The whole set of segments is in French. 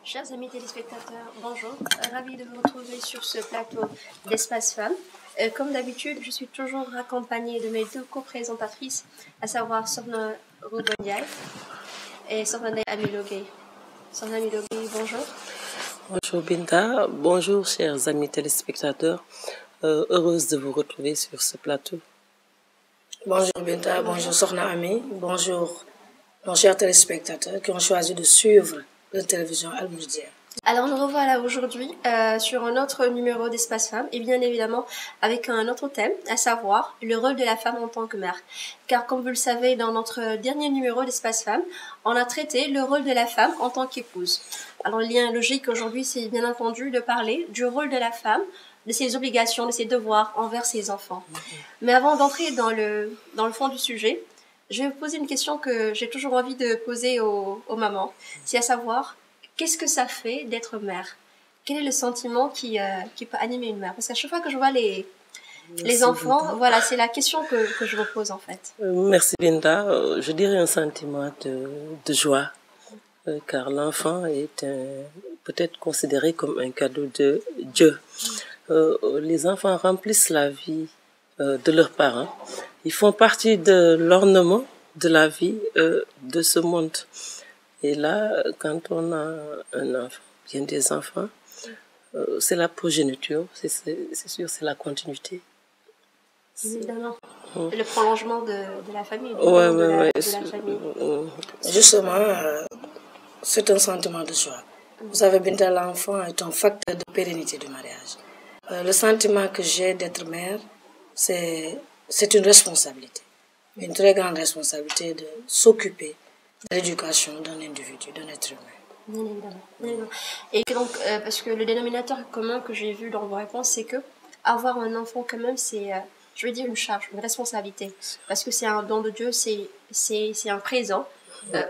Chers amis téléspectateurs, bonjour, ravi de vous retrouver sur ce plateau d'Espace Femmes. Comme d'habitude, je suis toujours accompagnée de mes deux co-présentatrices, à savoir Sokhna Roubondiaï et Sokhna Amilogay. Sokhna Amilogay, bonjour. Bonjour Binta, bonjour chers amis téléspectateurs, heureuse de vous retrouver sur ce plateau. Bonjour Binta, bonjour Sokhna Ami, bonjour nos chers téléspectateurs qui ont choisi de suivre la télévision Al Mouridiyyah. Alors nous revoilà aujourd'hui sur un autre numéro d'Espace Femmes et bien évidemment avec un autre thème, à savoir le rôle de la femme en tant que mère. Car comme vous le savez, dans notre dernier numéro d'Espace Femmes, on a traité le rôle de la femme en tant qu'épouse. Alors le lien logique aujourd'hui, c'est bien entendu de parler du rôle de la femme, de ses obligations, de ses devoirs envers ses enfants. Mais avant d'entrer dans le fond du sujet, je vais vous poser une question que j'ai toujours envie de poser aux mamans. C'est à savoir, qu'est-ce que ça fait d'être mère? Quel est le sentiment qui peut animer une mère? Parce qu'à chaque fois que je vois les enfants, Binta. Voilà, c'est la question que je me pose en fait. Merci Binta. Je dirais un sentiment de joie, car l'enfant est peut-être considéré comme un cadeau de Dieu. Les enfants remplissent la vie de leurs parents. Ils font partie de l'ornement de la vie de ce monde. Et là, quand on a un enfant, bien des enfants, c'est la progéniture, c'est sûr, c'est la continuité. Évidemment. Le prolongement de la famille. Oui. La famille. Justement, c'est un sentiment de joie. Vous savez, Binta, l'enfant est un facteur de pérennité du mariage. Le sentiment que j'ai d'être mère, c'est une responsabilité, une très grande responsabilité de s'occuper de l'éducation d'un individu, d'un être humain. Bien évidemment. Et donc, parce que le dénominateur commun que j'ai vu dans vos réponses, c'est que avoir un enfant quand même, c'est, je vais dire, une charge, une responsabilité. Parce que c'est un don de Dieu, c'est un présent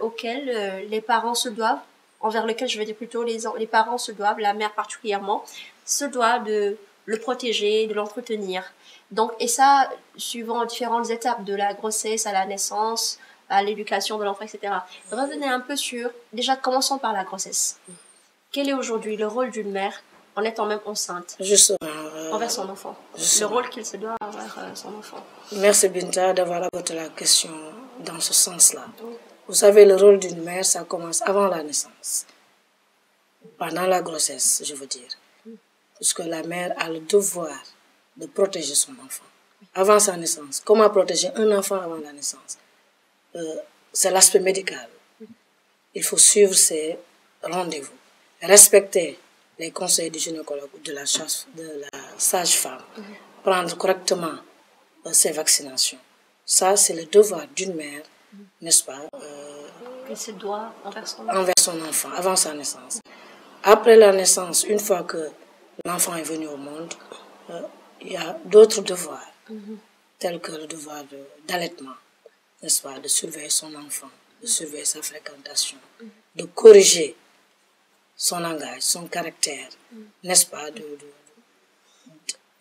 auquel les parents se doivent, envers lequel je vais dire plutôt les parents se doivent, la mère particulièrement, se doit de le protéger, de l'entretenir. Donc, et ça, suivant différentes étapes de la grossesse à la naissance, à l'éducation de l'enfant, etc. Revenez un peu sur, déjà commençons par la grossesse. Quel est aujourd'hui le rôle d'une mère en étant même enceinte envers son enfant? Le rôle qu'il se doit envers son enfant. Merci Binta d'avoir abordé la question dans ce sens-là. Vous savez, le rôle d'une mère, ça commence avant la naissance. Pendant la grossesse, je veux dire. Puisque la mère a le devoir de protéger son enfant. Avant sa naissance. Comment protéger un enfant avant la naissance? C'est l'aspect médical. Il faut suivre ses rendez-vous. Respecter les conseils du gynécologue ou de la sage-femme. Prendre correctement ses vaccinations. Ça, c'est le devoir d'une mère, n'est-ce pas? Elle se doit envers son enfant, avant sa naissance. Après la naissance, une fois que l'enfant est venu au monde, il y a d'autres devoirs, tels que le devoir d'allaitement, n'est-ce pas, de surveiller son enfant, de surveiller sa fréquentation, de corriger son langage, son caractère, n'est-ce pas,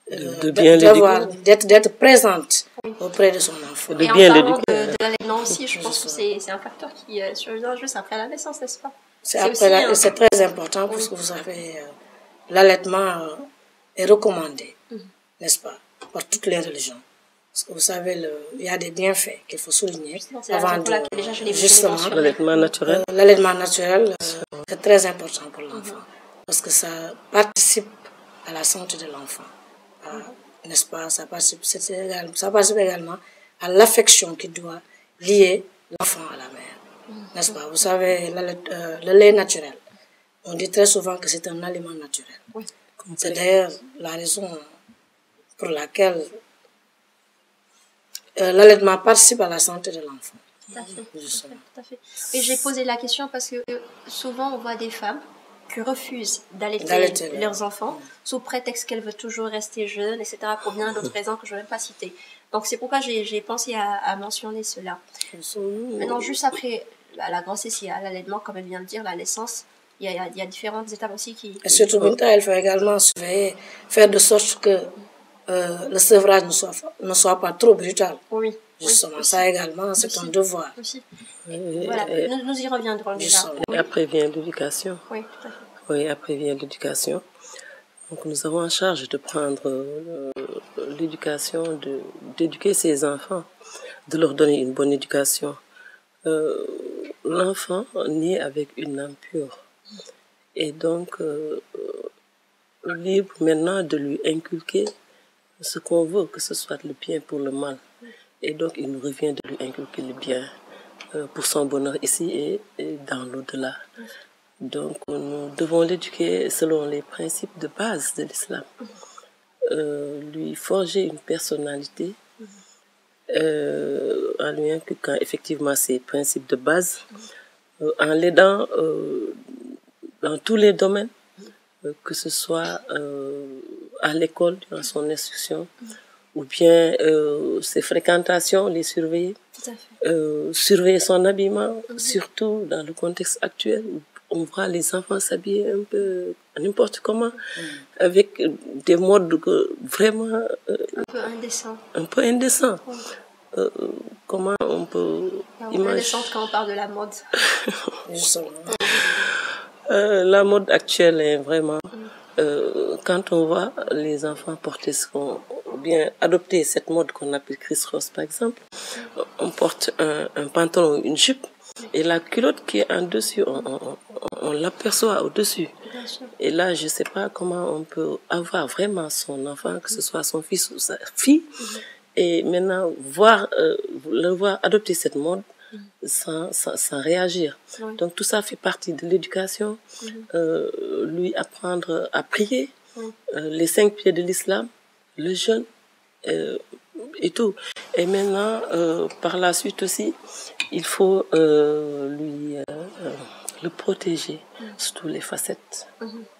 d'être présente auprès de son enfant. Et en parlant de l'allaitement aussi, je pense que c'est un facteur qui survient juste après la naissance, n'est-ce pas? C'est très important parce que vous savez, l'allaitement est recommandé, n'est-ce pas, par toutes les religions. Parce que vous savez, il y a des bienfaits qu'il faut souligner avant de... Justement, l'allaitement naturel. L'allaitement naturel, c'est très important pour l'enfant. Parce que ça participe à la santé de l'enfant. N'est-ce pas? Ça participe également à l'affection qui doit lier l'enfant à la mère. N'est-ce pas? Vous savez, le lait naturel, on dit très souvent que c'est un aliment naturel. C'est d'ailleurs la raison pour laquelle l'allaitement participe à la santé de l'enfant. Tout à fait. Justement. Tout à fait. Et j'ai posé la question parce que souvent on voit des femmes qui refusent d'allaiter leurs enfants sous prétexte qu'elles veulent toujours rester jeunes, etc. pour bien d'autres raisons que je ne vais même pas citer. Donc c'est pourquoi j'ai pensé à mentionner cela. Maintenant, juste après la grossesse, il y a l'allaitement, comme elle vient de dire, la naissance. Il y a différentes étapes aussi qui... Et surtout, Binta, elle faut également surveiller, faire de sorte que le sevrage ne soit pas trop brutal. Oui. Justement, oui, ça également, c'est un devoir. Aussi. Voilà, nous y reviendrons déjà. Et après vient l'éducation. Oui, tout à fait. Oui, après vient l'éducation. Donc nous avons en charge de prendre l'éducation, d'éduquer ces enfants, de leur donner une bonne éducation. L'enfant naît avec une âme pure. Et donc, libre maintenant de lui inculquer ce qu'on veut, que ce soit le bien pour le mal. Et donc, il nous revient de lui inculquer le bien pour son bonheur ici et dans l'au-delà. Donc, nous devons l'éduquer selon les principes de base de l'islam. Lui forger une personnalité en lui inculquant effectivement ses principes de base, en l'aidant dans tous les domaines, que ce soit à l'école, dans son instruction, ou bien ses fréquentations, les surveiller, surveiller son habillement, surtout dans le contexte actuel où on voit les enfants s'habiller un peu n'importe comment, avec des modes vraiment... un peu indécents. Un peu indécents. Comment on peut imaginer... Indécente quand on parle de la mode. La mode actuelle est vraiment... quand on voit les enfants porter bien adopter cette mode qu'on appelle Chris Ross par exemple, on porte un pantalon, une jupe, et la culotte qui est en dessus, on l'aperçoit au-dessus. Et là, je ne sais pas comment on peut avoir vraiment son enfant, que ce soit son fils ou sa fille, et maintenant le voir adopter cette mode sans réagir. Donc tout ça fait partie de l'éducation, lui apprendre à prier, les 5 pieds de l'islam, le jeûne et tout. Et maintenant, par la suite aussi, il faut lui le protéger sous toutes les facettes,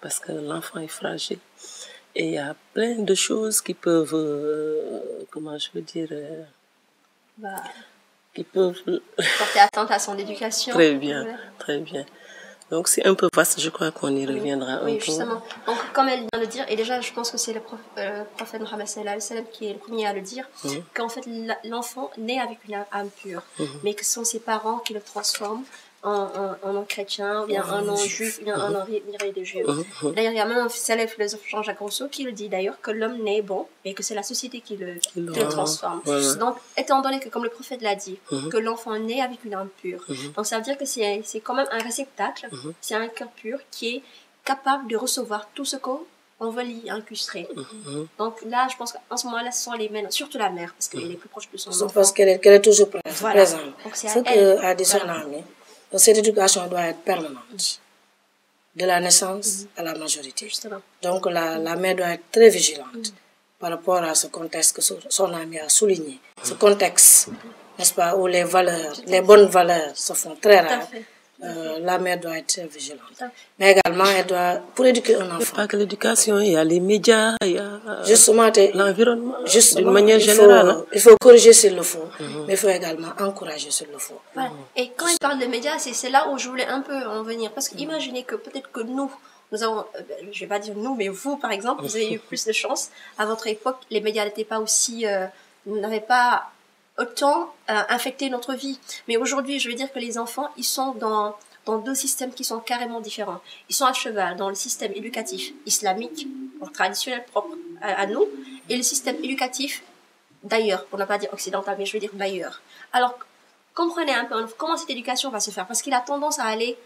parce que l'enfant est fragile. Et il y a plein de choses qui peuvent, comment je veux dire, qui peuvent porter atteinte à son éducation. Très bien, très bien. Donc c'est un peu vaste, je crois qu'on y reviendra un peu. Oui, justement. Donc comme elle vient de dire, et déjà je pense que c'est le prophète Mohammed sallallahu alayhi wa sallam qui est le premier à le dire, qu'en fait l'enfant naît avec une âme pure, mais que ce sont ses parents qui le transforment en chrétien, ou bien en juif, ou bien en miré de juif. D'ailleurs, il y a même un célèbre philosophe Jean-Jacques Rousseau qui le dit d'ailleurs, que l'homme naît bon, mais que c'est la société qui le transforme. Donc, étant donné que, comme le prophète l'a dit, que l'enfant naît avec une âme pure, donc ça veut dire que c'est quand même un réceptacle, c'est un cœur pur qui est capable de recevoir tout ce qu'on veut y incruster. Donc là, je pense qu'en ce moment-là, ce sont les mères, surtout la mère, parce qu'elle est plus proche de son enfant. Parce qu'elle est toujours présente. Voilà. Donc c'est ce qu'a dit son ami. Cette éducation doit être permanente, de la naissance à la majorité. Justement. Donc la mère doit être très vigilante par rapport à ce contexte que son ami a souligné. Ce contexte, n'est-ce pas, où les valeurs, les bonnes valeurs se font très rares. La mère doit être vigilante. Mais également, elle doit, pour éduquer un enfant. Pas que l'éducation, il y a les médias, il y a l'environnement, d'une manière générale. Il faut corriger s'il le faut, mais il faut également encourager s'il le faut. Voilà. Et quand il parle de médias, c'est là où je voulais un peu en venir. Parce qu'imaginez que peut-être que nous avons, je vais pas dire nous, mais vous par exemple, vous avez eu plus de chance. À votre époque, les médias n'étaient pas aussi, n'avaient pas autant infecté notre vie. Mais aujourd'hui, je veux dire que les enfants, ils sont dans 2 systèmes qui sont carrément différents. Ils sont à cheval dans le système éducatif islamique, traditionnel propre à nous, et le système éducatif d'ailleurs, pour ne pas dire occidental, mais je veux dire d'ailleurs. Alors, comprenez un peu comment cette éducation va se faire, parce qu'il a tendance à aller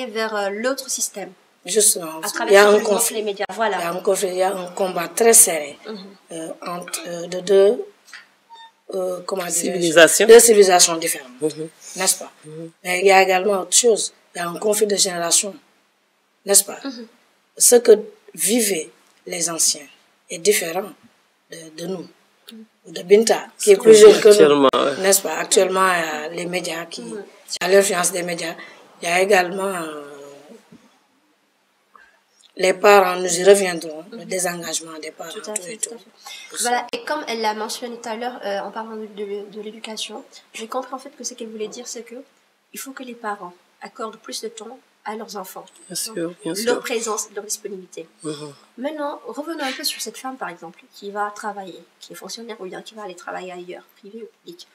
vers l'autre système. Justement, il y a un conflit. Les médias, voilà. Il y a un combat très serré entre deux civilisations différentes, n'est-ce pas? Mais il y a également autre chose. Il y a un conflit de génération, n'est-ce pas? Ce que vivaient les anciens est différent de nous. ou de Binta, qui est plus jeune que Actuellement, nous, ouais. n'est-ce pas? Actuellement, il y a les médias qui... Il y a l'influence des médias. Il y a également les parents, nous y reviendrons, le désengagement des parents. Tout à fait, tout. tout à fait. Voilà, et comme elle l'a mentionné tout à l'heure en parlant de l'éducation, j'ai compris en fait que ce qu'elle voulait dire, c'est que il faut que les parents accordent plus de temps à leurs enfants. Bien sûr, bien sûr. Leur présence, leur disponibilité. Maintenant, revenons un peu sur cette femme, par exemple, qui va travailler, qui est fonctionnaire ou bien qui va aller travailler ailleurs, privé ou public.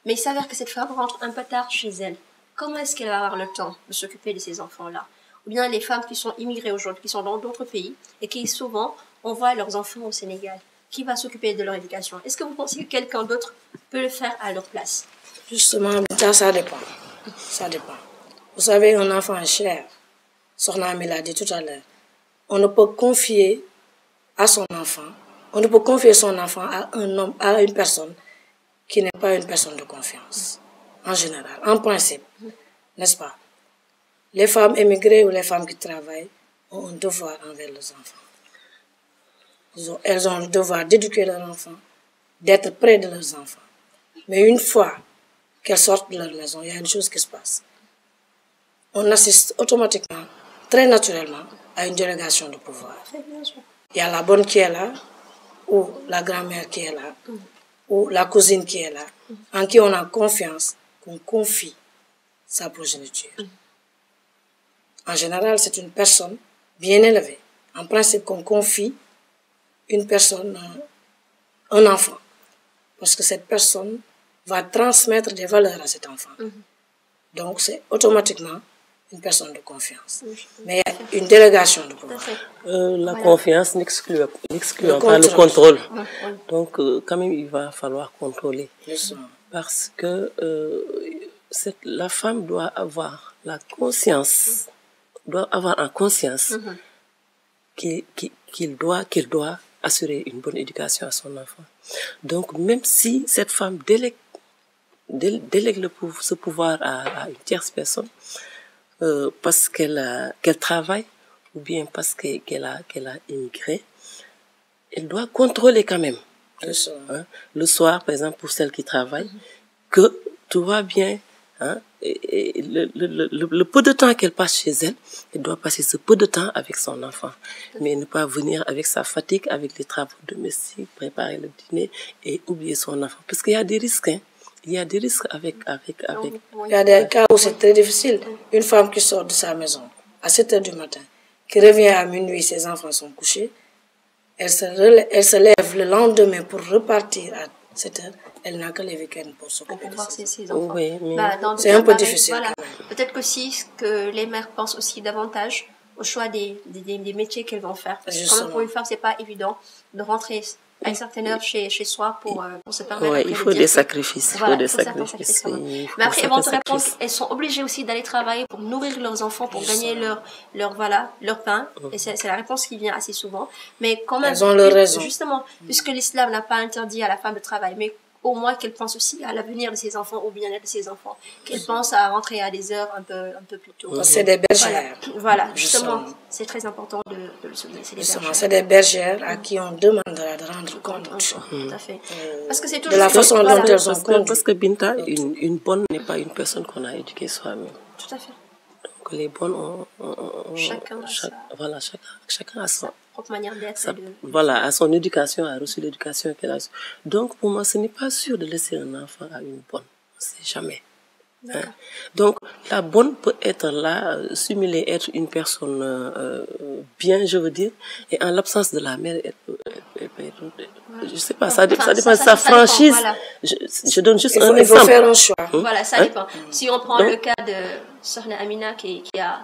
Mais il s'avère que cette femme rentre un peu tard chez elle. Comment est-ce qu'elle va avoir le temps de s'occuper de ces enfants-là? Ou bien les femmes qui sont immigrées aujourd'hui, qui sont dans d'autres pays et qui souvent envoient leurs enfants au Sénégal. Qui va s'occuper de leur éducation? Est-ce que vous pensez que quelqu'un d'autre peut le faire à leur place? Justement, ça dépend. Ça dépend. Vous savez, un enfant est cher. Sornami l'a dit tout à l'heure. On ne peut confier à son enfant, on ne peut confier son enfant à un homme, à une personne qui n'est pas une personne de confiance. En général, en principe, n'est-ce pas? Les femmes émigrées ou les femmes qui travaillent ont un devoir envers leurs enfants. Elles ont le devoir d'éduquer leurs enfants, d'être près de leurs enfants. Mais une fois qu'elles sortent de leur maison, il y a une chose qui se passe. On assiste automatiquement, très naturellement, à une délégation de pouvoir. Il y a la bonne qui est là, ou la grand-mère qui est là, ou la cousine qui est là, en qui on a confiance, qu'on confie sa progéniture. En général, c'est une personne bien élevée. En principe, qu'on confie une personne, un enfant. Parce que cette personne va transmettre des valeurs à cet enfant. Donc, c'est automatiquement une personne de confiance. Mais il y a une délégation de pouvoir. La confiance n'exclut pas le contrôle. Donc, quand même, il va falloir contrôler. Parce que la femme doit avoir la conscience, doit avoir en conscience qu'elle doit assurer une bonne éducation à son enfant. Donc, même si cette femme délègue ce pouvoir à une tierce personne, parce qu'elle travaille, ou bien parce qu'elle a immigré, elle doit contrôler quand même. Le soir, par exemple, pour celle qui travaille, que tout va bien. Et le peu de temps qu'elle passe chez elle, elle doit passer ce peu de temps avec son enfant. Mais ne pas venir avec sa fatigue, avec les travaux domestiques, préparer le dîner et oublier son enfant. Parce qu'il y a des risques. Il y a des risques avec. Il y a des cas où c'est très difficile. Une femme qui sort de sa maison à 7 h du matin, qui revient à minuit, ses enfants sont couchés, elle se lève le lendemain pour repartir à 7 h. Elle n'a que les week-ends pour s'occuper de ses enfants. Oui, mais c'est un peu difficile. Voilà. Peut-être aussi que les mères pensent aussi davantage au choix des métiers qu'elles vont faire. Parce que quand même pour une femme, c'est pas évident de rentrer à une certaine heure chez soi pour se permettre. Ouais, il faut des sacrifices. Voilà, il faut des sacrifices. Mais après, elles vont se répondre qu'elles sont obligées aussi d'aller travailler pour nourrir leurs enfants, pour gagner leur pain. Et c'est la réponse qui vient assez souvent. Mais quand même, elles ont leur raison. Justement, puisque l'islam n'a pas interdit à la femme de travailler, mais au moins qu'elle pense aussi à l'avenir de ses enfants, au bien-être de ses enfants, qu'elle pense à rentrer à des heures un peu plus tôt. C'est des bergères. Voilà, justement, c'est très important de le souligner. C'est des bergères à qui on demandera de rendre compte. Tout à fait. Parce que c'est de la façon dont elles ont conduit. Parce que Binta, une bonne n'est pas une personne qu'on a éduquée soi-même. Tout à fait. Donc les bonnes ont chacun a son manière d'être. Voilà, à son éducation, a reçu l'éducation qu'elle a reçue. Donc, pour moi, ce n'est pas sûr de laisser un enfant à une bonne. C'est jamais. Donc, la bonne peut être là, simuler être une personne bien, je veux dire, et en l'absence de la mère, je sais pas, ça dépend de sa franchise. Voilà. Je donne juste un exemple. Il faut faire un choix. Voilà, ça dépend. Si on prend le cas de Sokhna Amina qui a,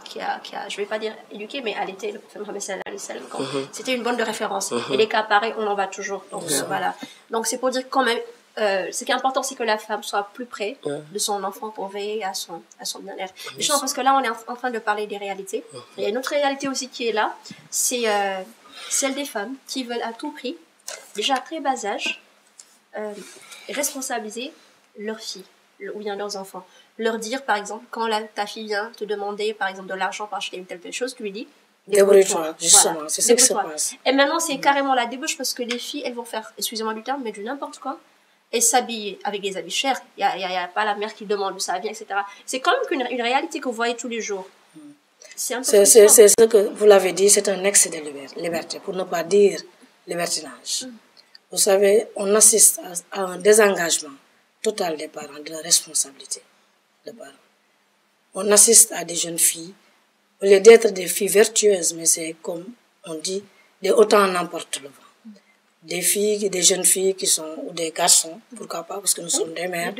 je vais pas dire éduqué, mais elle était le prophète Mohammed sallallahu alayhi wa sallam. C'était une bonne de référence. Et les cas pareils, on en va toujours. Donc, voilà. Donc, c'est pour dire quand même, ce qui est important, c'est que la femme soit plus près de son enfant pour veiller à son bien-être. Justement, parce que là, on est en train de parler des réalités. Il y a une autre réalité aussi qui est là, c'est celle des femmes qui veulent à tout prix, déjà à très bas âge, responsabiliser leurs filles ou bien leurs enfants. Leur dire, par exemple, quand ta fille vient te demander, par exemple, de l'argent pour acheter une telle chose, tu lui dis, Débrouille-toi, justement, Voilà. c'est ce qui se Débrouille-toi. passe. Et maintenant, c'est carrément la débauche parce que les filles, elles vont faire, excusez-moi du terme, mais du n'importe quoi. Et s'habiller avec des habits chers. Il y a pas la mère qui demande d'où ça vient, etc. C'est quand même une réalité que vous voyez tous les jours. C'est un peu C'est frustrant. ce que vous l'avez dit, c'est un excès de liberté, pour ne pas dire libertinage. Vous savez, on assiste à un désengagement total des parents, de la responsabilité des parents. On assiste à des jeunes filles, au lieu d'être des filles vertueuses, mais c'est comme on dit, des autant n'emporte le vent. Des filles, des jeunes filles qui sont, ou des garçons, pourquoi pas, parce que nous sommes des mères,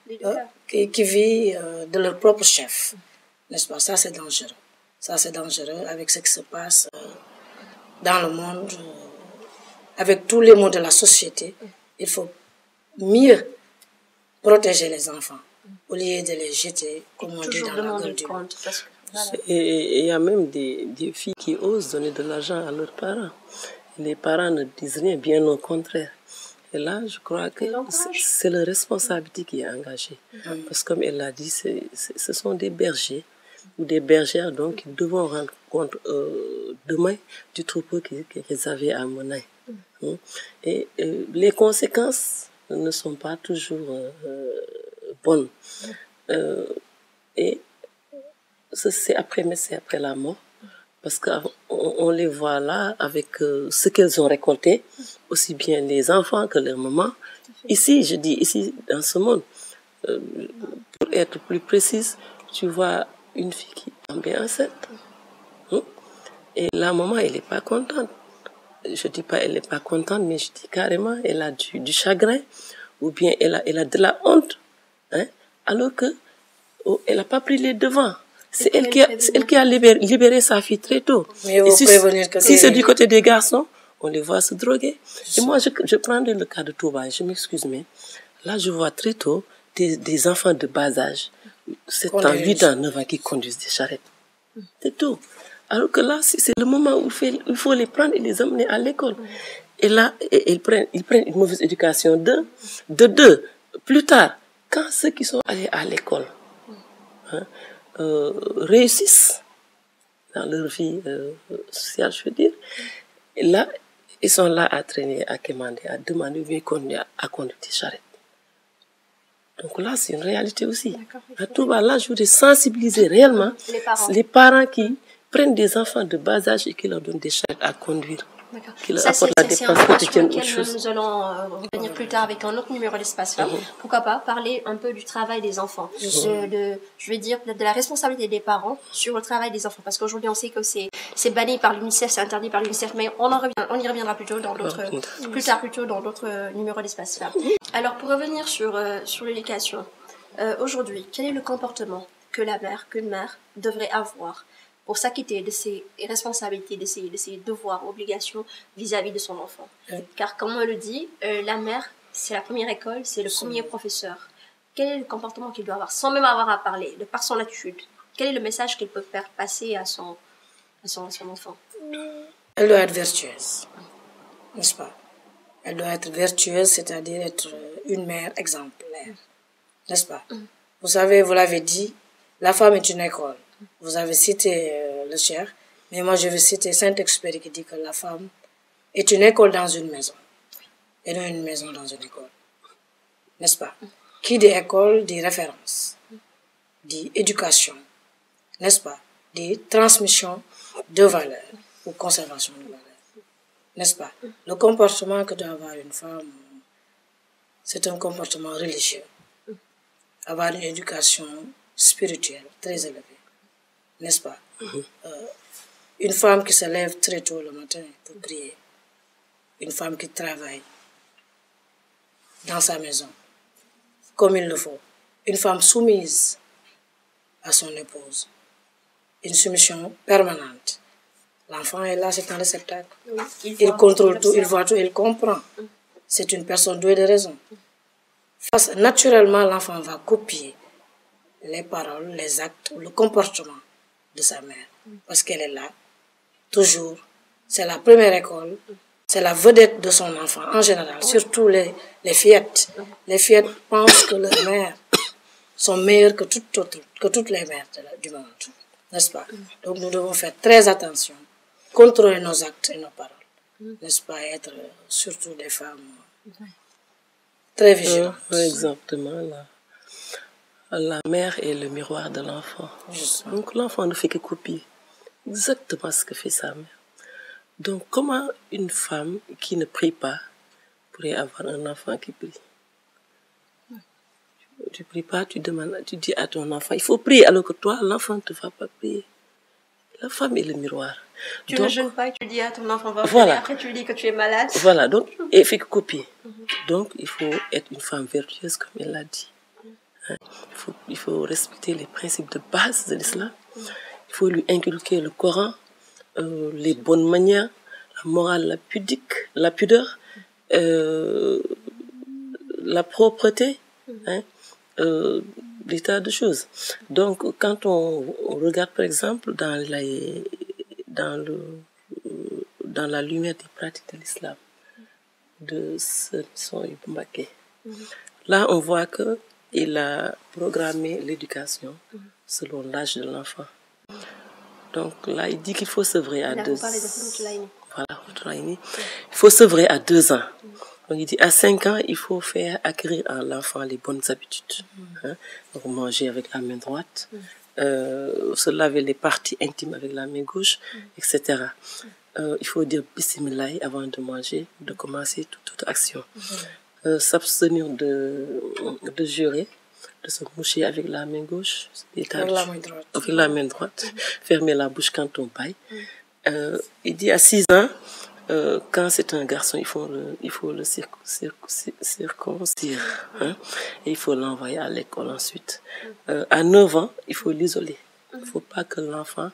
Les deux cas. qui vivent de leur propre chef. N'est-ce pas? Ça, c'est dangereux. Ça, c'est dangereux avec ce qui se passe dans le monde, avec tous les maux de la société. Il faut mieux protéger les enfants au lieu de les jeter, comme on dit, Toujours dans la demander gueule du loup. compte. Parce que, voilà. Et il y a même des filles qui osent donner de l'argent à leurs parents. Les parents ne disent rien, bien au contraire. Et là, je crois que c'est la responsabilité qui est engagée. Parce que comme elle l'a dit, ce sont des bergers ou des bergères donc qui devront rendre compte demain du troupeau qu'ils avaient à mener. Et les conséquences ne sont pas toujours bonnes. Et c'est après, mais c'est après la mort. Parce qu'on les voit là avec ce qu'elles ont récolté, aussi bien les enfants que leurs mamans. Ici, je dis ici, dans ce monde, pour être plus précise, tu vois une fille qui est tombée enceinte. Et la maman, elle n'est pas contente. Je ne dis pas elle n'est pas contente, mais je dis carrément, elle a du chagrin, ou bien elle a de la honte, hein, alors que elle n'a pas pris les devants. C'est elle qui a libéré sa fille très tôt. Mais Et si c'est du côté côté des garçons, on les voit se droguer. Et moi, je prendrai le cas de Touba, je m'excuse, mais là, je vois très tôt des enfants de bas âge, 7 ans, 8 ans, 9 ans, qui conduisent des charrettes. C'est tout. Alors que là, c'est le moment où il faut les prendre et les emmener à l'école. Et là, ils prennent une mauvaise éducation de deux. Plus tard, quand ceux qui sont allés à l'école, hein, réussissent dans leur vie sociale, je veux dire, et là, ils sont là à traîner, à quémander, à demander ou bien à conduire des charrettes. Donc là, c'est une réalité aussi. À tout bas, là, je voudrais sensibiliser réellement les parents qui prennent des enfants de bas âge et qui leur donnent des charrettes à conduire. Qui leur apportent la dépense quotidienne ou autre chose. Nous allons revenir plus tard avec un autre numéro d'Espace Femmes. Pourquoi pas parler un peu du travail des enfants, je vais dire de la responsabilité des parents sur le travail des enfants, parce qu'aujourd'hui on sait que c'est banni par l'UNICEF, c'est interdit par l'UNICEF, mais on y reviendra plus tard dans d'autres numéros d'Espace Femmes. Alors pour revenir sur l'éducation, aujourd'hui, quel est le comportement qu'une mère devrait avoir pour s'acquitter de ses responsabilités, de ses devoirs, obligations vis-à-vis de son enfant. Car comme on le dit, la mère, c'est la première école, c'est le premier professeur. Quel est le comportement qu'il doit avoir, sans même avoir à parler, de par son attitude? Quel est le message qu'il peut faire passer à son enfant? Elle doit être vertueuse, n'est-ce pas? Elle doit être vertueuse, c'est-à-dire être une mère exemplaire, n'est-ce pas? Vous savez, vous l'avez dit, la femme est une école. Vous avez cité le cher, mais moi je vais citer Saint-Exupéry qui dit que la femme est une école dans une maison, et non une maison dans une école. N'est-ce pas? Qui dit école dit référence, dit éducation, n'est-ce pas? Dit transmission de valeurs ou conservation de valeurs. N'est-ce pas? Le comportement que doit avoir une femme, c'est un comportement religieux. Avoir une éducation spirituelle très élevée. N'est-ce pas? Une femme qui se lève très tôt le matin pour prier. Une femme qui travaille dans sa maison, comme il le faut. Une femme soumise à son épouse. Une soumission permanente. L'enfant est là, c'est un réceptacle. Il contrôle tout, il voit tout, il comprend. C'est une personne douée de raison. Naturellement, l'enfant va copier les paroles, les actes, le comportement de sa mère. Parce qu'elle est là, toujours. C'est la première école. C'est la vedette de son enfant, en général. Surtout les fillettes. Les fillettes pensent que leurs mères sont meilleures que toutes les mères du monde. N'est-ce pas? Donc nous devons faire très attention contrôler nos actes et nos paroles. N'est-ce pas? Être surtout des femmes très vigilantes. Exactement, la mère est le miroir de l'enfant. Donc l'enfant ne fait que copier exactement ce que fait sa mère. Donc comment une femme qui ne prie pas pourrait avoir un enfant qui prie? Tu ne pries pas, tu dis à ton enfant, il faut prier, alors que toi, l'enfant ne te va pas prier. La femme est le miroir. Tu ne jeûnes pas et tu dis à ton enfant, va voilà. Après tu lui dis que tu es malade. Voilà, donc, et fait que copier. Donc, il faut être une femme vertueuse, comme elle l'a dit. Hein? Il faut respecter les principes de base de l'islam. Il faut lui inculquer le Coran, les bonnes manières, la morale, la pudeur, la propreté, hein? Des tas de choses. Donc, quand on regarde, par exemple, dans la lumière des pratiques de l'islam, de son Mbacké, là, on voit qu'il a programmé l'éducation selon l'âge de l'enfant. Donc, là, il dit qu'il faut sevrer à 2 ans. Voilà, il faut sevrer à 2 ans. Donc, il dit, à 5 ans, il faut faire acquérir à l'enfant les bonnes habitudes. Hein? Donc, manger avec la main droite, se laver les parties intimes avec la main gauche, etc. Il faut dire bismillah avant de manger, de commencer toute action. S'abstenir de jurer, de se moucher avec la main gauche, avec la main droite, fermer la bouche quand on baille. Il dit à 6 ans, quand c'est un garçon, il faut le circoncire. Hein? Et il faut l'envoyer à l'école ensuite. À 9 ans, il faut l'isoler. Il ne faut pas que l'enfant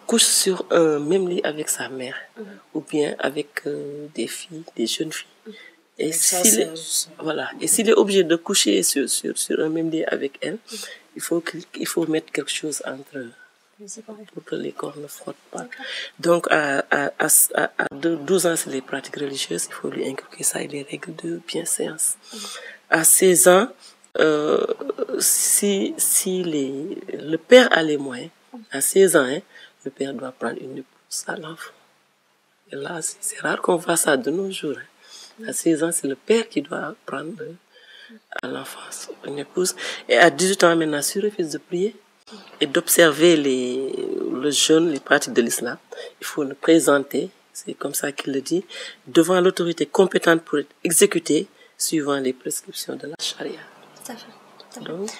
couche sur un même lit avec sa mère ou bien avec des jeunes filles. Et s'il est obligé de coucher sur un même lit avec elle, il faut mettre quelque chose entre eux pour que les corps ne frottent pas. Donc, à 12 ans, c'est les pratiques religieuses, il faut lui inculquer ça et les règles de bienséance. À 16 ans, si le père a les moyens, à 16 ans, le père doit prendre une épouse à l'enfant. Et là, c'est rare qu'on fasse ça de nos jours. À 16 ans, c'est le père qui doit prendre à l'enfant une épouse. Et à 18 ans, maintenant, s'il refuse de prier et d'observer le jeûne, les pratiques de l'islam, il faut le présenter, c'est comme ça qu'il le dit, devant l'autorité compétente pour être exécuté suivant les prescriptions de la charia. Tout à fait. Donc,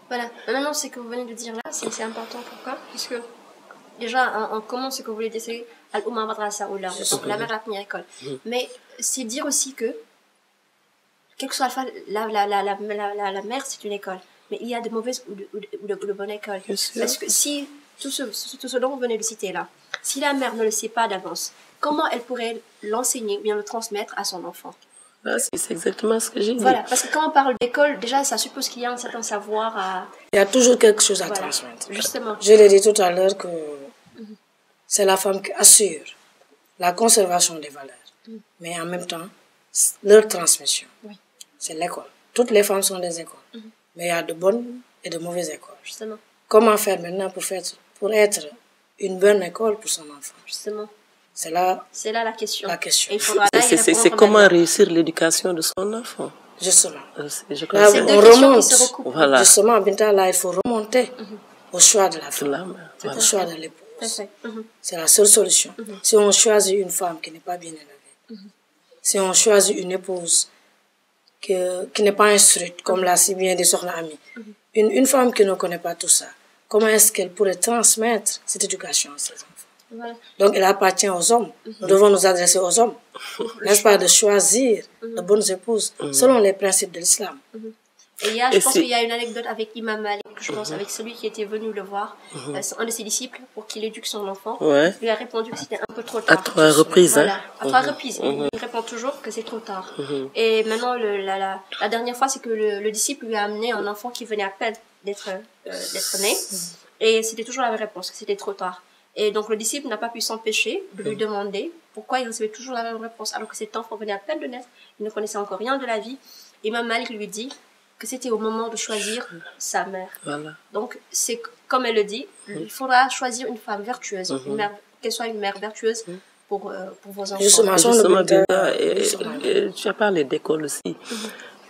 voilà. Maintenant, ce que vous venez de dire là, c'est important. Pourquoi? Puisque déjà, on commence ce que vous voulez dire, c'est Al-Umma Madrasa ou donc la mère à la première école. Mais c'est dire aussi que, quelle que soit la mère, c'est une école. Mais il y a de mauvaises ou de bonnes écoles. Parce que si tout ce dont vous venez de citer là, si la mère ne le sait pas d'avance, comment elle pourrait l'enseigner ou bien le transmettre à son enfant? Ah, c'est exactement ce que j'ai dit. Voilà, parce que quand on parle d'école, déjà, ça suppose qu'il y a un certain savoir à... Il y a toujours quelque chose à transmettre. Justement. Je l'ai dit tout à l'heure que c'est la femme qui assure la conservation des valeurs, mais en même temps, leur transmission. Oui. C'est l'école. Toutes les femmes sont des écoles, mais il y a de bonnes et de mauvaises écoles. Justement. Comment faire maintenant pour être une bonne école pour son enfant? Justement. C'est là la question. C'est comment réussir l'éducation de son enfant. Justement. Là, on remonte. Voilà. Justement, Binta, là, il faut remonter au choix de la femme, au choix de l'épouse. C'est la seule solution. Si on choisit une femme qui n'est pas bien élevée, si on choisit une épouse qui n'est pas instruite, comme l'a si bien dit Sokhna Ami, une femme qui ne connaît pas tout ça, comment est-ce qu'elle pourrait transmettre cette éducation à ses enfants? Voilà. Donc, il appartient aux hommes. Nous devons nous adresser aux hommes, n'est-ce pas, de choisir de bonnes épouses selon les principes de l'islam. Et je pense qu'il y a une anecdote avec Imam Malik, je pense, avec celui qui était venu le voir, un de ses disciples, pour qu'il éduque son enfant. Ouais. Il lui a répondu que c'était un peu trop tard. À 3 reprises. Voilà, à 3 reprises. Il répond toujours que c'est trop tard. Et maintenant, la dernière fois, c'est que le disciple lui a amené un enfant qui venait à peine d'être né. Et c'était toujours la même réponse, que c'était trop tard. Et donc le disciple n'a pas pu s'empêcher de lui demander pourquoi il recevait toujours la même réponse, alors que cet enfant venait à peine de naître, il ne connaissait encore rien de la vie. Et Imam Malik lui dit que c'était au moment de choisir sa mère. Voilà. Donc, c'est comme elle le dit, il faudra choisir une femme vertueuse, une mère qu'elle soit une mère vertueuse pour vos enfants. Justement, Binta, tu as parlé d'école aussi.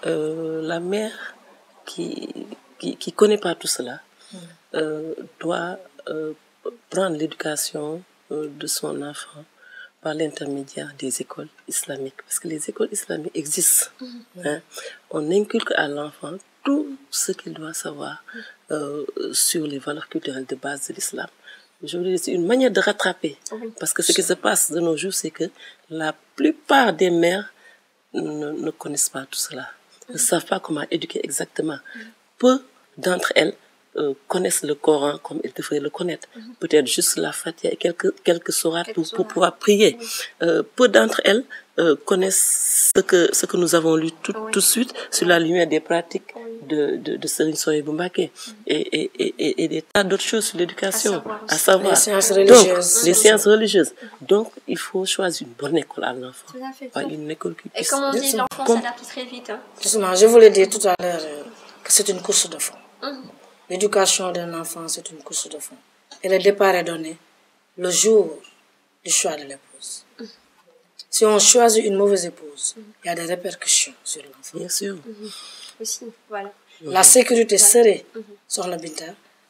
La mère qui connaît pas tout cela doit prendre l'éducation de son enfant par l'intermédiaire des écoles islamiques. Parce que les écoles islamiques existent. Hein. On inculque à l'enfant tout ce qu'il doit savoir sur les valeurs culturelles de base de l'islam. Je veux dire, c'est une manière de rattraper. Parce que ce qui se passe de nos jours, c'est que la plupart des mères ne connaissent pas tout cela. Ne savent pas comment éduquer exactement. Peu d'entre elles connaissent le Coran comme elles devraient le connaître. Peut-être juste la Fatiha et quelques sourates pour pouvoir prier. Peu d'entre elles connaissent ce que nous avons lu tout de suite sur la lumière des pratiques de Serigne Souhaïbou Mbacké et des tas d'autres choses sur l'éducation, à savoir les sciences religieuses. Donc, les sciences religieuses. Donc, il faut choisir une bonne école à l'enfant. Pas une école qui puisse... Et comme on dit, l'enfant s'adapte très vite. Hein. Justement, je voulais dire tout à l'heure que c'est une course de fond. L'éducation d'un enfant, c'est une course de fond. Et le départ est donné le jour du choix de l'épouse. Si on choisit une mauvaise épouse, il y a des répercussions sur l'enfant. Bien sûr. Aussi, voilà. La sécurité serait, Sokhna Binta,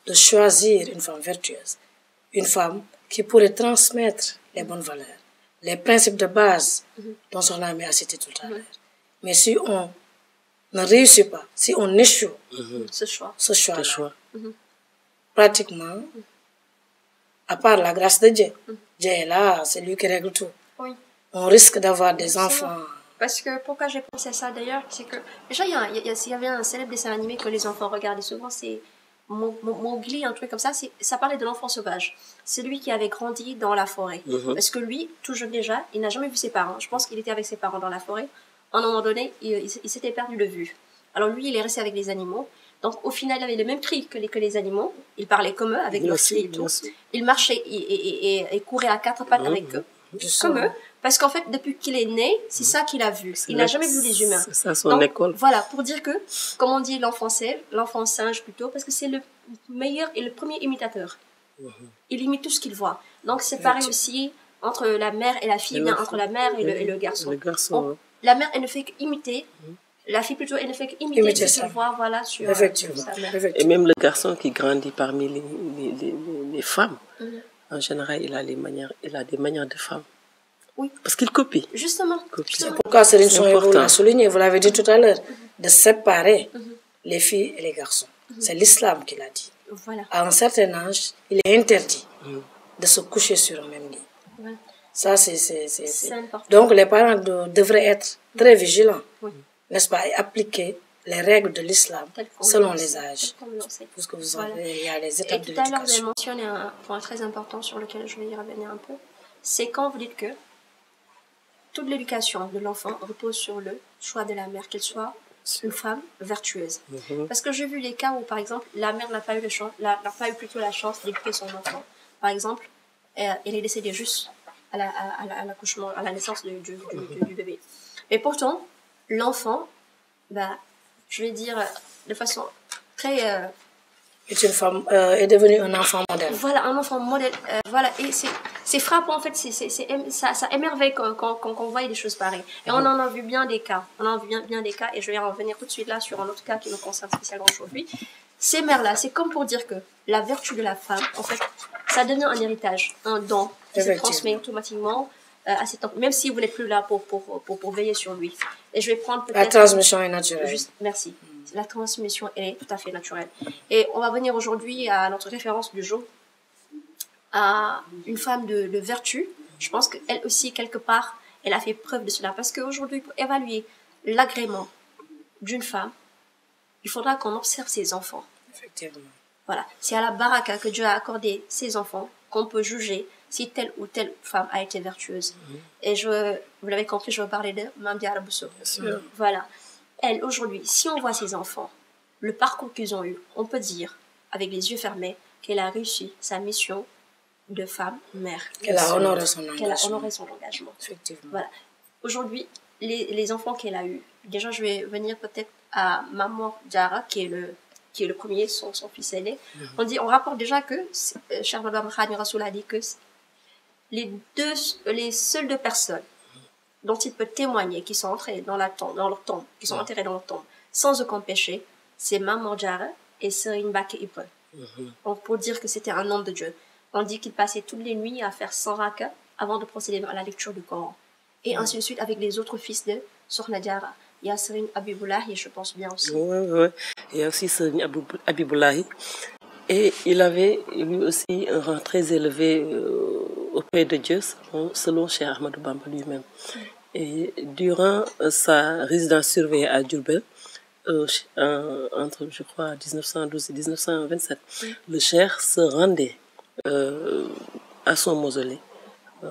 de choisir une femme vertueuse. Une femme qui pourrait transmettre les bonnes valeurs, les principes de base dont Sokhna Ami a cité tout à l'heure. Mais si on ne réussit pas, si on échoue ce choix, pratiquement, à part la grâce de Dieu, Dieu est là, c'est lui qui règle tout. On risque d'avoir des enfants. Parce que pourquoi j'ai pensé à ça d'ailleurs, c'est que déjà il y avait un célèbre dessin animé que les enfants regardaient souvent, c'est Mowgli, un truc comme ça. Ça parlait de l'enfant sauvage. C'est lui qui avait grandi dans la forêt. Parce que lui, tout jeune déjà, il n'a jamais vu ses parents. Je pense qu'il était avec ses parents dans la forêt. À un moment donné, il s'était perdu de vue. Alors lui, il est resté avec les animaux. Donc au final, il avait le même cri que les animaux. Il parlait comme eux, avec leurs cris et tout. Il marchait et courait à quatre pattes avec eux, comme eux. Parce qu'en fait, depuis qu'il est né, c'est ça qu'il a vu. Il n'a jamais vu les humains. C'est ça son école. Voilà, pour dire que, comme on dit l'enfant singe plutôt, parce que c'est le meilleur et le premier imitateur. Il imite tout ce qu'il voit. Donc c'est pareil aussi entre la mère et la fille, bien entre la mère et le garçon. Donc, la mère, elle ne fait qu'imiter. La fille plutôt, elle ne fait qu'imiter ce qu'elle voit, voilà, sur sa mère. Et même le garçon qui grandit parmi les femmes, en général, il a des manières de femme. Oui. Parce qu'il copie. Justement. C'est pourquoi Serigne Souhaïbou l'a souligné, vous l'avez dit tout à l'heure, de séparer les filles et les garçons. C'est l'islam qui l'a dit. Voilà. À un certain âge, il est interdit de se coucher sur un même lit. Voilà. Ça, c'est important. Donc, les parents devraient être très vigilants, n'est-ce pas, et appliquer les règles de l'islam selon les âges. Parce que vous savez, il y a les étapes de l'éducation. Et tout à l'heure, vous avez mentionné un point très important sur lequel je vais y revenir un peu. C'est quand vous dites que toute l'éducation de l'enfant repose sur le choix de la mère, qu'elle soit une femme vertueuse. Parce que j'ai vu les cas où, par exemple, la mère n'a pas eu la chance d'éduquer son enfant. Par exemple, elle est décédée juste à l'accouchement, à la naissance du bébé. Mais pourtant, l'enfant, je vais dire de façon très... est devenue un enfant modèle. Voilà, un enfant modèle. Voilà, et c'est frappant en fait, ça émerveille quand on voit des choses pareilles. Et on en a vu bien des cas. Et je vais en revenir tout de suite là sur un autre cas qui nous concerne spécialement aujourd'hui. Ces mères-là, c'est comme pour dire que la vertu de la femme, en fait, ça devient un héritage, un don qui se transmet automatiquement à cet enfant, même si vous n'êtes plus là pour veiller sur lui. Et je vais prendre peut-être... La transmission est naturelle. Merci. La transmission est tout à fait naturelle. Et on va venir aujourd'hui à notre référence du jour, à une femme de vertu. Je pense qu'elle aussi, quelque part, elle a fait preuve de cela. Parce qu'aujourd'hui, pour évaluer l'agrément d'une femme, il faudra qu'on observe ses enfants. Effectivement. Voilà. C'est à la baraka que Dieu a accordé ses enfants qu'on peut juger si telle ou telle femme a été vertueuse. Et vous l'avavez compris, je vais parler de Mame Diarra Bousso. Voilà. Elle, aujourd'hui, si on voit ses enfants, le parcours qu'ils ont eu, on peut dire, avec les yeux fermés, qu'elle a réussi sa mission de femme, mère. Qu'elle a honoré son engagement. Qu'elle a honoré son engagement. Effectivement. Voilà. Aujourd'hui, les enfants qu'elle a eus, déjà je vais venir peut-être à Maman Diarra, qui est le premier, son fils aîné. On rapporte déjà que, cher Madame Khani Rasoul a dit que les seules deux personnes dont il peut témoigner qui sont entrées dans leur tombe, qui sont enterrées dans leur tombe sans aucun péché, c'est Mame Diarra et Serigne Mbacké Ibra. Donc pour dire que c'était un homme de Dieu. On dit qu'il passait toutes les nuits à faire 100 rakas avant de procéder à la lecture du Coran. Et ainsi de suite avec les autres fils de Sokhna Diarra. Il y a Serigne Habiboulahi, je pense bien aussi. Oui. Il y a aussi Serigne Habiboulahi. Et il avait lui aussi un rang très élevé auprès de Dieu, selon Cheikh Ahmadou Bamba lui-même. Et durant sa résidence surveillée à Diourbel, entre, je crois, 1912 et 1927, le Cheikh se rendait à son mausolée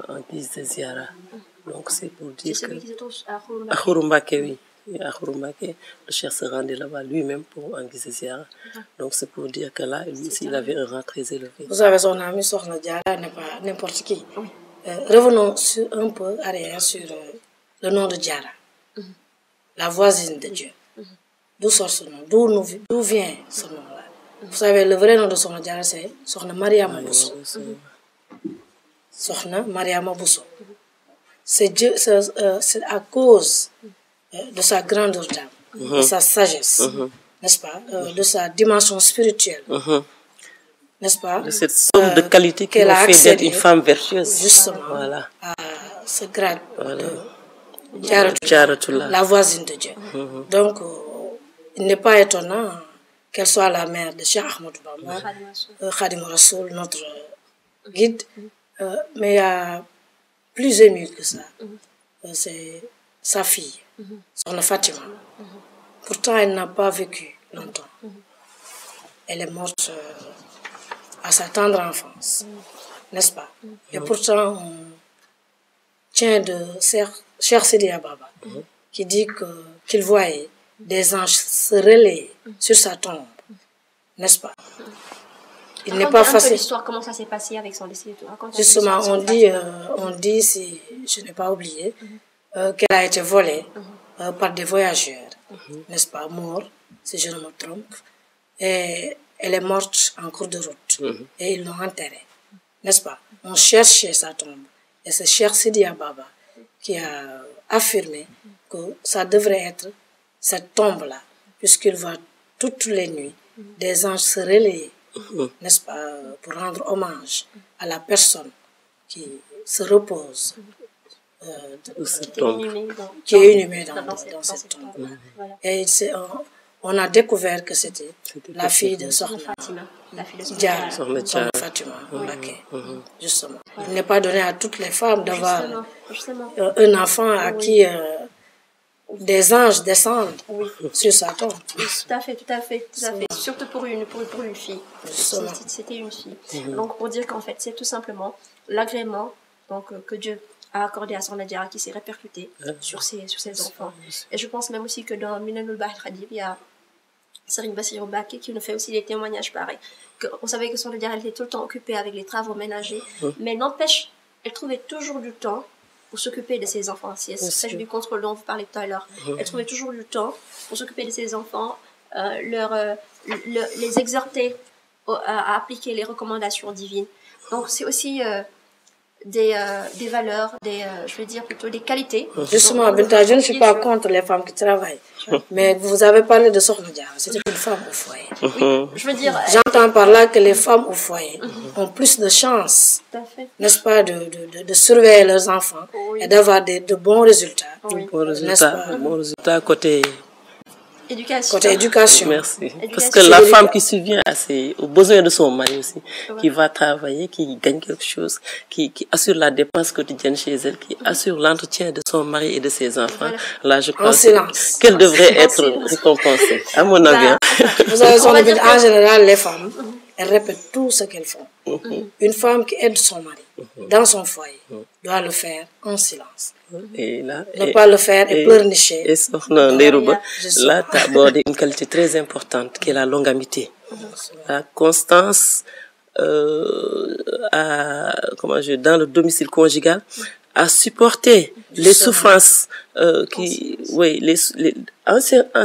en guise de ziara. Donc c'est pour dire c'est que... celui qui se trouve à Khouroumbaké, oui. À Khouroumbaké, le Cheikh se rendait là-bas lui-même pour en guise de ziara. Donc c'est pour dire que là, lui aussi, il avait un rang très élevé. Vous savez, son ami Sokhna Diarra n'est pas n'importe qui. Revenons un peu arrière sur le nom de Diarra, la voisine de Dieu. D'où sort ce nom? D'où vient ce nom-là? Vous savez, le vrai nom de Sokhna Diarra, c'est Sokhna Mariama Bousso. Sokhna Mariama Bousso. C'est à cause de sa grandeur d'âme, de sa sagesse, n'est-ce pas, de sa dimension spirituelle, n'est-ce pas, de cette somme de qualité qui a fait d'être une femme vertueuse, justement, voilà, à ce grade de Diarratullah, la voisine de Dieu. Donc, il n'est pas étonnant qu'elle soit la mère de Cheikh Ahmadou Bamba, Khadim Rassoul, notre guide, mais il y a plus ému que ça. C'est sa fille, Sokhna Fatima. Pourtant, elle n'a pas vécu longtemps. Elle est morte à sa tendre enfance, n'est-ce pas? Et pourtant, on tient de Cheikh Sidiya Baba, qui dit qu'il voyait des anges se relayer sur sa tombe, n'est-ce pas? Il n'est pas facile. L'histoire, comment ça s'est passé avec son décès? Justement, on dit, si je n'ai pas oublié, qu'elle a été volée par des voyageurs, n'est-ce pas, morts, si je ne me trompe, et elle est morte en cours de route, et ils l'ont enterrée, n'est-ce pas? On cherchait sa tombe, et c'est Cheikh Sidiya Baba qui a affirmé que ça devrait être cette tombe-là, puisqu'il voit toutes les nuits des anges se relayer, n'est-ce pas, pour rendre hommage à la personne qui se repose, qui est inhumée dans cette tombe. Et on a découvert que c'était la fille de Sokhna Diarra, Sokhna Fatima, justement. Il n'est pas donné à toutes les femmes d'avoir un enfant à qui des anges descendent sur sa tombe. Tout à fait. Surtout pour une fille. C'était une fille. Donc pour dire qu'en fait, c'est tout simplement l'agrément que Dieu a accordé à Sokhna Diarra qui s'est répercuté sur ses enfants. Et je pense même aussi que dans Minanul Bahr Khadib, il y a Serigne Bassirou Mbacké qui nous fait aussi des témoignages pareils. On savait que Sokhna Diarra était tout le temps occupée avec les travaux ménagers, mais n'empêche, elle trouvait toujours du temps pour s'occuper de ses enfants. C'est ça du contrôle dont vous parlez tout à l'heure. Elle trouvait toujours du temps pour s'occuper de ses enfants, les exhorter à appliquer les recommandations divines. Donc c'est aussi des valeurs, je veux dire plutôt des qualités. Justement, Binta, je ne suis pas contre les femmes qui travaillent, mais vous avez parlé de Sokhna Diarra, c'était une femme au foyer. Oui, je veux dire... J'entends par là que les femmes au foyer ont plus de chances, n'est-ce pas, de surveiller leurs enfants et d'avoir de bons résultats. Bons résultats côté... éducation. Merci. Parce que la femme qui subvient aux besoins de son mari aussi, qui va travailler, qui gagne quelque chose, qui assure la dépense quotidienne chez elle, qui assure l'entretien de son mari et de ses enfants, là je pense qu'elle devrait être récompensée, à mon avis. Vous avez en général, les femmes, elles répètent tout ce qu'elles font. Une femme qui aide son mari dans son foyer doit le faire en silence. Ne pas le faire et pleurnicher. Et Sokhna Ndeyrouba, là, tu as abordé une qualité très importante qui est la longanimité. La constance dans le domicile conjugal, à supporter les souffrances en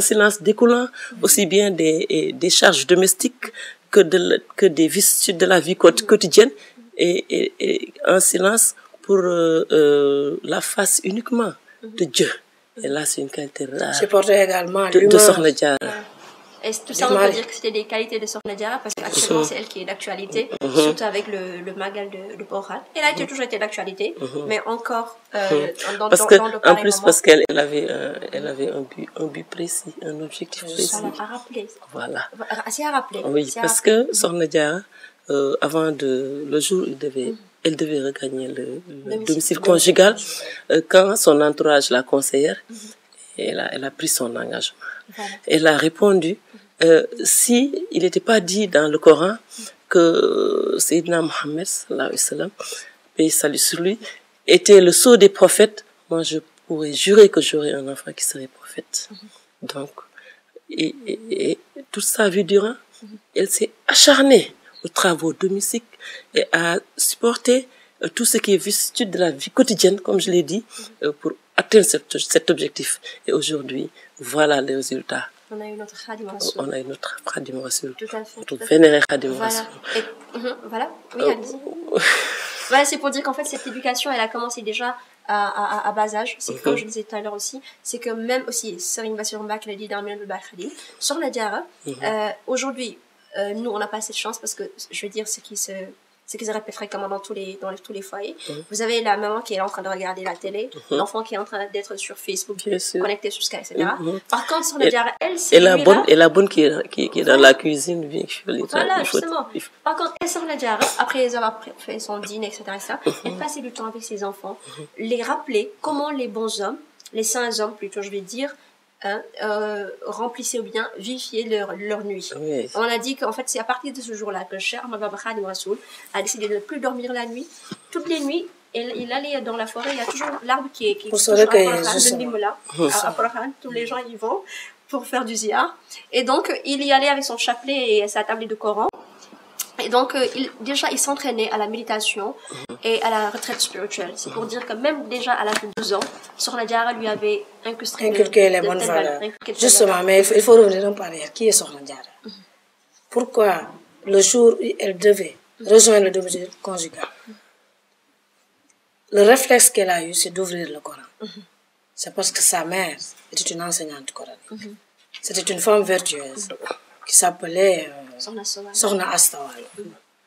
silence découlant aussi bien des charges domestiques que des vicissitudes de la vie quotidienne et en silence pour la face uniquement de Dieu. Et là, c'est une qualité rare. C'est porté également de Sokhna Diarra. Et tout ça, on peut dire que c'était des qualités de Sokhna Diarra parce qu'actuellement, c'est elle qui est d'actualité, surtout avec le Magal de Porokhane. Elle a toujours été d'actualité, mais encore en plus, parce qu'elle avait un but précis, un objectif précis. À rappeler. Voilà. C'est à rappeler. Oui, parce que Sokhna Diarra, avant le jour où elle devait regagner le domicile conjugal, quand son entourage la conseillère, elle a pris son engagement. Voilà. Elle a répondu, si il n'était pas dit dans le Coran que Sayyidina Mohammed, sallallahu alayhi wa sallam, paix et salut sur lui, était le sceau des prophètes, moi je pourrais jurer que j'aurais un enfant qui serait prophète. Donc, et toute sa vie durant, elle s'est acharnée aux travaux domestiques et à supporter tout ce qui est vicissitude de la vie quotidienne, comme je l'ai dit, pour atteindre cet objectif. Et aujourd'hui, voilà les résultats. On a eu notre Khadim Rassoul. On a eu notre Khadim Rassoul. Tout à fait. Notre vénéré Khadim Rassoul. Voilà. Oui, allez-y. Voilà, c'est pour dire qu'en fait, cette éducation, elle a commencé déjà à bas âge. C'est comme je disais tout à l'heure aussi, c'est que même aussi, Serigne Bassirou Mbacké l'a dit dans Minanul Bakhili, sur la Diarra, aujourd'hui, nous, on n'a pas cette chance parce que, je veux dire, ce qui se répète fréquemment dans tous les foyers. Vous avez la maman qui est en train de regarder la télé, l'enfant qui est en train d'être sur Facebook, connecté sur Skype, etc. Par contre, sur la Diarra, elle, c'est la bonne qui est dans la cuisine, bien sûr. Voilà, justement. Par contre, elle sort la Diarra, après avoir fait son dîner, etc., elle passait du temps avec ses enfants, les rappeler comment les bons hommes, les saints hommes, plutôt, je vais dire, remplissaient ou bien vivifiaient leur nuit. Oui. On a dit qu'en fait, c'est à partir de ce jour-là que Cheikh Ahmad Bamba Khadim Rassoul a décidé de ne plus dormir la nuit. Toutes les nuits, il allait dans la forêt, il y a toujours l'arbre qui est toujours à Porokhane, tous les gens y vont pour faire du ziyar. Et donc, il y allait avec son chapelet et sa tablette de Coran. Et donc, il s'entraînait à la méditation et à la retraite spirituelle. C'est pour dire que même déjà à l'âge de 12 ans, Sokhna Diarra lui avait inculqué les bonnes valeurs. Justement, mais il faut revenir en arrière. Qui est Sokhna Diarra? Pourquoi, le jour où elle devait rejoindre le domicile conjugal, le réflexe qu'elle a eu, c'est d'ouvrir le Coran. C'est parce que sa mère était une enseignante coranique. C'était une femme vertueuse qui s'appelait Sokhna Astawal.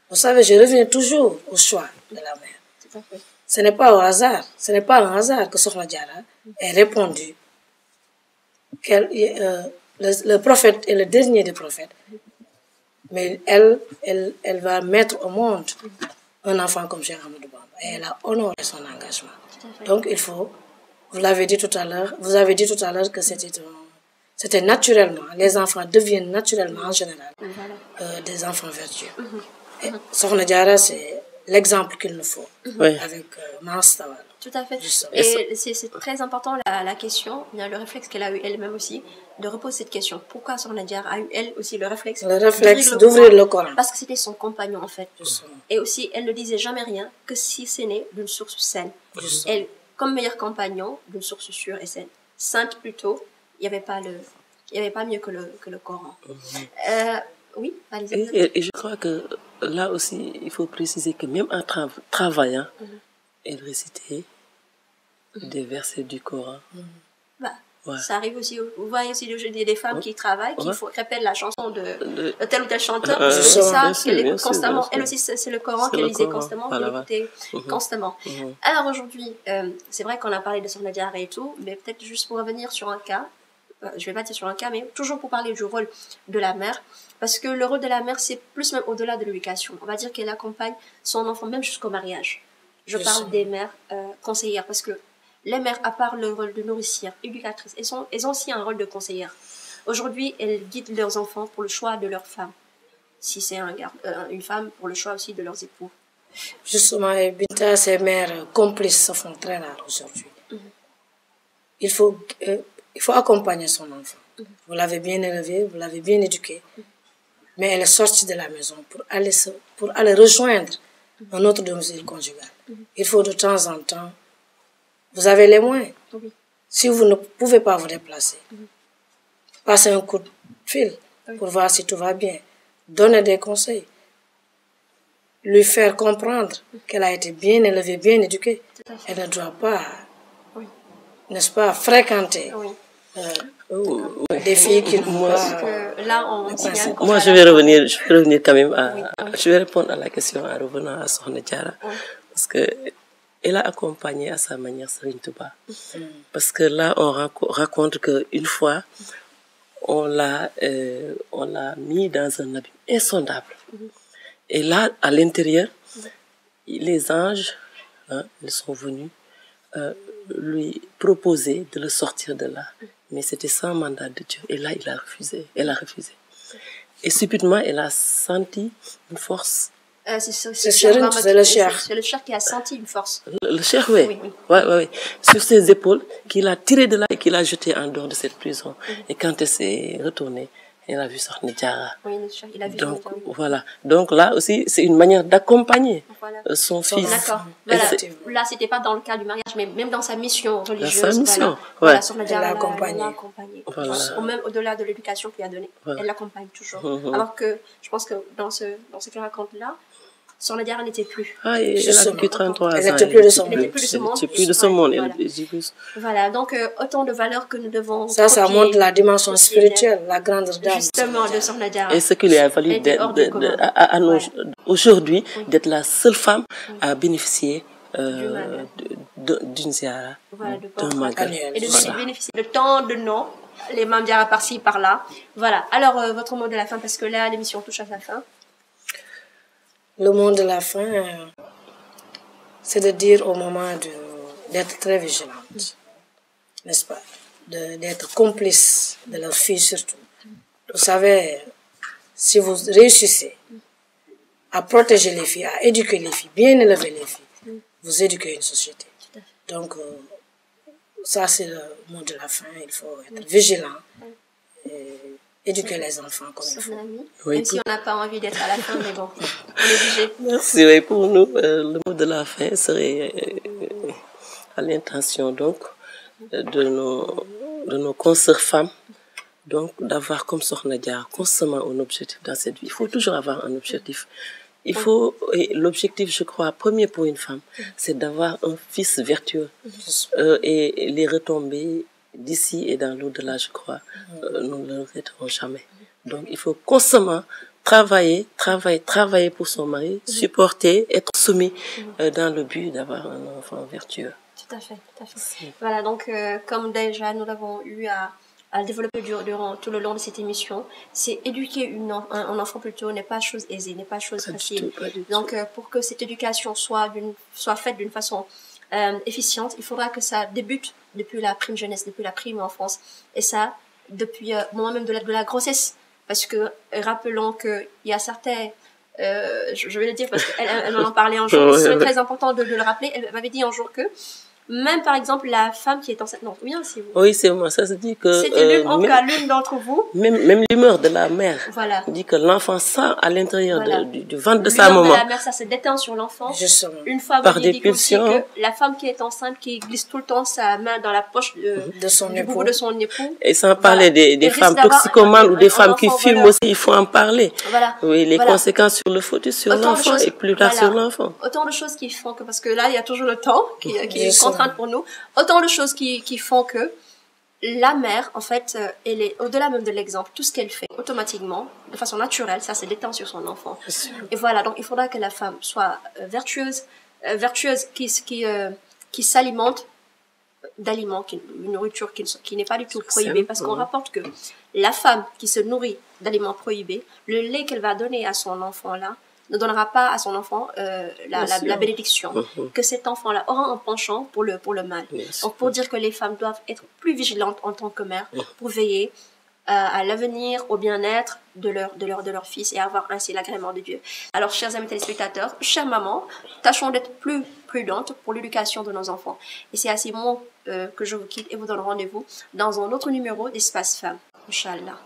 Vous savez, je reviens toujours au choix de la mère. Ce n'est pas au hasard, ce n'est pas un hasard que Sokhna Diarra ait répondu que le prophète est le dernier des prophètes, mais elle va mettre au monde un enfant comme Cheikh Ahmadou Bamba. Et elle a honoré son engagement. Donc il faut, vous avez dit tout à l'heure que c'était naturellement, les enfants deviennent naturellement en général des enfants vertueux. Et Sokhna Diarra, c'est l'exemple qu'il nous faut avec Mastawal. Tout à fait. Et c'est très important la question, bien le réflexe qu'elle a eu elle-même aussi, de reposer cette question. Pourquoi Sokhna Diarra a eu elle aussi le réflexe d'ouvrir le Coran? Parce que c'était son compagnon en fait. Et aussi, elle ne disait jamais rien que si ce n'est d'une source saine. Elle, comme meilleur compagnon, d'une source sûre et saine. Sainte plutôt, il n'y avait pas mieux que le Coran. Oui, allez-y. Et je crois que là aussi, il faut préciser que même en travaillant, elle récitait des versets du Coran. Ça arrive aussi. Vous voyez aussi des femmes qui travaillent, qui répètent la chanson de tel ou tel chanteur. C'est ça qu'elle écoute constamment. Elle aussi, c'est le Coran qu'elle lisait constamment, qu'elle écoutait constamment. Alors aujourd'hui, c'est vrai qu'on a parlé de Sokhna Diarra et tout, mais peut-être juste pour revenir sur un cas, je vais pas dire sur un cas, mais toujours pour parler du rôle de la mère, parce que le rôle de la mère, c'est plus même au-delà de l'éducation. On va dire qu'elle accompagne son enfant même jusqu'au mariage. Je parle des mères conseillères, parce que les mères, à part le rôle de nourricière, éducatrice, elles ont aussi un rôle de conseillère. Aujourd'hui, elles guident leurs enfants pour le choix de leur femme. Si c'est une femme, pour le choix aussi de leurs époux. Justement, Binta, ces mères complices se font très rares aujourd'hui. Il faut accompagner son enfant. Vous l'avez bien élevé, vous l'avez bien éduqué. Mais elle est sortie de la maison pour aller rejoindre un autre domicile conjugal. Il faut de temps en temps, vous avez les moyens. Si vous ne pouvez pas vous déplacer, passez un coup de fil pour voir si tout va bien. Donnez des conseils. lui faire comprendre qu'elle a été bien élevée, bien éduquée. Elle ne doit pas, n'est-ce pas, fréquenter des filles qui n'ont pas... Là, on signale Moi, je vais revenir quand même je vais répondre à la question en revenant à Sokhna Diarra. Parce que elle a accompagné à sa manière Serigne Touba. Parce que là, on raconte qu'une fois, on l'a mis dans un abîme insondable. Et là, à l'intérieur, les anges, ils sont venus lui proposer de le sortir de là. Mais c'était sans mandat de Dieu. Et là, il a refusé. Elle a refusé. Et subitement, elle a senti une force. C'est le cheikh. C'est le cheikh qui a senti une force. Le cheikh, oui. Oui. Sur ses épaules, qu'il a tiré de là et qu'il a jeté en dehors de cette prison. Et quand elle s'est retournée, elle a vu Sokhna Diarra. Oui, il a vu donc, voilà. Donc là aussi, c'est une manière d'accompagner son fils. D'accord. Voilà. Là, c'était pas dans le cas du mariage, mais même dans sa mission religieuse. Dans sa mission, Sokhna Diarra l'a accompagnée. Voilà. Ou même au-delà de l'éducation qu'il a donnée. Elle l'accompagne toujours. Alors que je pense que dans ce qu'elle raconte là, Sokhna Diarra n'était plus. Elle a vécu 33 ans. Elle n'était plus de ce monde. Elle n'était plus de ce monde. Plus de ce monde. Voilà, donc autant de valeurs que nous devons... Ça montre la dimension spirituelle, la grandeur d'âme. Justement, de Sokhna Diarra. Et ce qui lui a valu aujourd'hui d'être la seule femme à bénéficier d'une ziara, d'un magal. Et de bénéficier de tant de noms, les Mame Diarra par-ci, par-là. Voilà, alors votre mot de la fin, parce que là, l'émission touche à sa fin. Le mot de la fin, c'est de dire au moment d'être très vigilante, n'est-ce pas? D'être complice de leurs filles surtout. Vous savez, si vous réussissez à protéger les filles, à éduquer les filles, bien élever les filles, vous éduquez une société. Donc, ça c'est le mot de la fin, il faut être vigilant. Éduquer les enfants comme il faut. Même si on n'a pas envie d'être à la fin, mais bon, on est obligé. Merci. Oui, pour nous, le mot de la fin serait à l'intention donc de nos consoeurs femmes, donc d'avoir comme Sokhna Diarra constamment un objectif dans cette vie. Il faut toujours avoir un objectif. L'objectif, je crois, premier pour une femme, c'est d'avoir un fils vertueux. Et les retombées d'ici et dans l'au-delà, je crois, nous ne le regretterons jamais. Donc, il faut constamment travailler pour son mari, supporter, être soumis dans le but d'avoir un enfant vertueux. Tout à fait. Voilà, donc, comme déjà nous l'avons eu à développer durant tout le long de cette émission, c'est éduquer un enfant plutôt n'est pas chose aisée, n'est pas chose facile. Donc, pour que cette éducation soit faite d'une façon efficiente, il faudra que ça débute depuis la prime jeunesse, depuis la prime enfance, et ça depuis le moment même de la grossesse, parce que rappelons que il y a certains je vais le dire parce qu'elle m'en parlait un jour, c'est très important de le rappeler. Elle m'avait dit un jour que même par exemple la femme qui est enceinte, non, c'est vous. Oui, c'est moi. Ça se dit que c'était l'une d'entre vous. Même l'humeur de la mère. Voilà. Dit que l'enfant sent à l'intérieur du ventre de sa maman. L'humeur de la mère, ça se détend sur l'enfant. Une fois, par vous des dit aussi pulsions. que la femme qui est enceinte, qui glisse tout le temps sa main dans la poche de son époux. Et sans parler des femmes toxicomanes ou des femmes qui fument aussi, il faut en parler. Voilà. Oui, les conséquences sur le fœtus, sur l'enfant et plus tard sur l'enfant. Autant de choses qui font que, parce que là, il y a toujours le temps qui est contrainte pour nous. Autant de choses qui font que la mère, en fait, elle est au-delà même de l'exemple. Tout ce qu'elle fait automatiquement, de façon naturelle, ça se détend sur son enfant. Et voilà, donc il faudra que la femme soit vertueuse, qui s'alimente d'aliments, une nourriture qui n'est pas du tout prohibée, parce qu'on rapporte que la femme qui se nourrit d'aliments prohibés, le lait qu'elle va donner à son enfant là, ne donnera pas à son enfant la bénédiction, que cet enfant-là aura un penchant pour le mal. Donc pour dire que les femmes doivent être plus vigilantes en tant que mères pour veiller à l'avenir, au bien-être de leur fils et avoir ainsi l'agrément de Dieu. Alors chers amis téléspectateurs, chères mamans, tâchons d'être plus prudentes pour l'éducation de nos enfants. Et c'est à ces mots que je vous quitte et vous donne rendez-vous dans un autre numéro d'Espace Femmes. Inch'Allah.